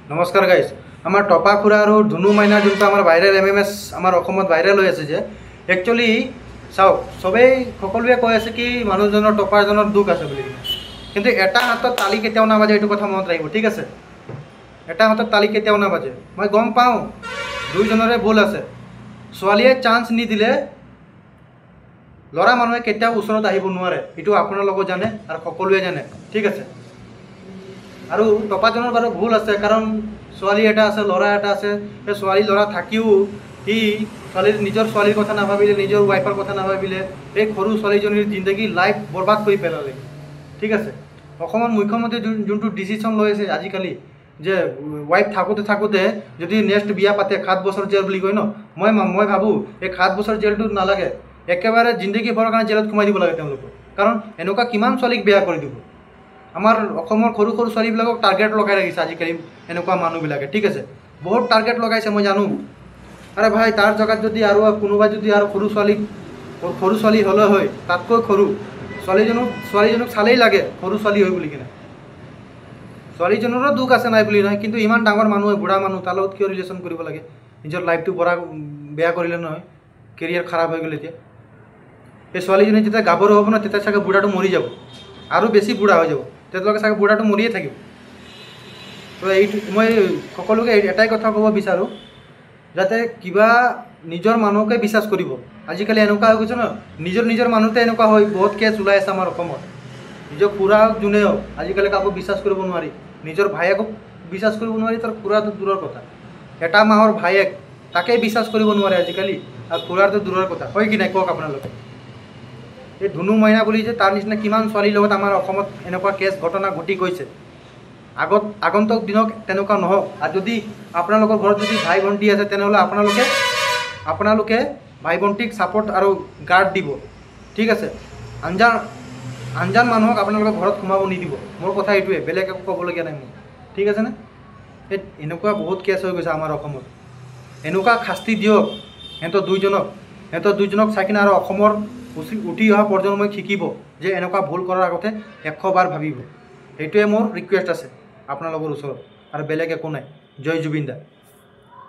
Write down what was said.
নমস্কাৰ গাইজ আমাৰ টপা খুৰা আৰু ধুনু মাইনা যোনটো আমাৰ ভাইৰেল MMS আমাৰ অসমত ভাইৰেল হৈ আছে যে একচুৱেলি চাওক সবেই সকলোৱে কৈ আছে কি মানুহজনৰ টপাৰজনৰ দুখ আছে বুলি কিন্তু এটা হাতত তালি কেতিয়াও নাবাজে এইটো কথা মনত ৰাখিব ঠিক আছে এটা হাতত তালি কেতিয়াও নাবাজে মই গম পাওঁ দুইজনৰে ভুল আছে ছোৱালীয়ে চান্স নিদিলে ল'ৰা মানুহে কেতিয়াও ওচৰত আহিব নোৱাৰে এইটো আপোনালোকে জানে আৰু সকলোৱে জানে ঠিক আছে আৰু টপাজনৰ বাৰু ভুল আছে কাৰণ ছোৱালী এটা আছে ল'ৰা এটা আছে সেই ছোৱালী ল'ৰা থাকিও সি নিজৰ ছোৱালীৰ কথা নাভাবিলে নিজৰ ৱাইফৰ কথা নাভাবিলে এই সৰু ছোৱালীজনীৰ জিন্দগী লাইফ বৰবাদ কৰি পেলালে ঠিক আছে অসমৰ মুখ্যমন্ত্ৰী যোনটো ডিচিশ্যন লৈ আছে আজিকালি যে ৱাইফ থাকোঁতে যদি নেক্সট বিয়া পাতে 7 বছৰ জেল বুলি কয় ন মই ভাবোঁ এই 7 বছৰ জেলটো নালাগে একেবাৰে জিন্দগী ভৰৰ কাৰণে জেলত সোমাই দিব লাগে তেওঁলোকক কাৰণ এনেকুৱা কিমান ছোৱালীক বেয়া কৰি দিব আমাৰ অসমৰ সৰু সৰু ছোৱালীবিলাকক টাৰ্গেট লগাই ৰাখিছে আজিকালি এনেকুৱা মানুহবিলাকে ঠিক আছে বহুত টাৰ্গেট লগাইছে মই জানো আৰে ভাই তাৰ জেগাত যদি আৰু কোনোবাই যদি আৰু সৰু ছোৱালী হ'লে হয় তাতকৈ সৰু ছোৱালীজনক চালেই লাগে সৰু ছোৱালী হয় বুলি কিনে ছোৱালীজনৰো দুখ আছে নাই বুলি নহয় কিন্তু ইমান ডাঙৰ মানুহ বুঢ়া মানুহ তাৰ লগত কিয় ৰিলেশ্যন কৰিব লাগে নিজৰ লাইফটো বেয়া কৰিলে নহয় কেৰিয়াৰ খাৰাপ হৈ গ'ল এতিয়া এই ছোৱালীজনী যেতিয়া গাভৰু হ'ব ন তেতিয়া চাগে বুঢ়াটো মৰি যাব আৰু বেছি বুঢ়া হৈ যাব তেওঁলোকে চাগে বুঢ়াটো মৰিয়ে থাকিব তো এইটো মই সকলোকে এটাই কথা ক'ব বিচাৰোঁ যাতে কিবা নিজৰ মানুহকে বিশ্বাস কৰিব আজিকালি এনেকুৱা হৈ গৈছে ন নিজৰ মানুহতে এনেকুৱা হয় বহুত কেছ ওলাই আছে আমাৰ অসমত নিজৰ খুৰা যোনে হওক আজিকালি কাকো বিশ্বাস কৰিব নোৱাৰি নিজৰ ভায়েকক বিশ্বাস কৰিব নোৱাৰি তাৰ খুৰাটো দূৰৰ কথা এটা মাহৰ ভায়েক তাকে বিশ্বাস কৰিব নোৱাৰে আজিকালি আৰু খুৰাটো দূৰৰ কথা হয় কি নাই কওক আপোনালোকে এই ধুনু মাইনা বুলি যে তাৰ নিচিনা কিমান ছোৱালীৰ লগত আমাৰ অসমত এনেকুৱা কেছ ঘটনা ঘটি গৈছে আগন্তুক দিনত তেনেকুৱা নহওক আৰু যদি আপোনালোকৰ ঘৰত যদি ভাই ভণ্টি আছে তেনেহ'লে আপোনালোকে ভাই ভণ্টিক ছাপৰ্ট আৰু গাৰ্ড দিব ঠিক আছে আঞ্জান মানুহক আপোনালোকে ঘৰত সোমাব নিদিব মোৰ কথা এইটোৱে বেলেগ একো ক'বলগীয়া নাই মোৰ ঠিক আছেনে এই এনেকুৱা বহুত কেছ হৈ গৈছে আমাৰ অসমত এনেকুৱা শাস্তি দিয়ক সিহঁতৰ দুইজনক চাই কিনে আৰু অসমৰ উঠি অহা প্ৰজন্মই শিকিব যে এনেকুৱা ভুল কৰাৰ আগতে 100 বাৰ ভাবিব সেইটোৱে মোৰ ৰিকুৱেষ্ট আছে আপোনালোকৰ ওচৰত আৰু বেলেগ একো নাই জয় জুবিন দা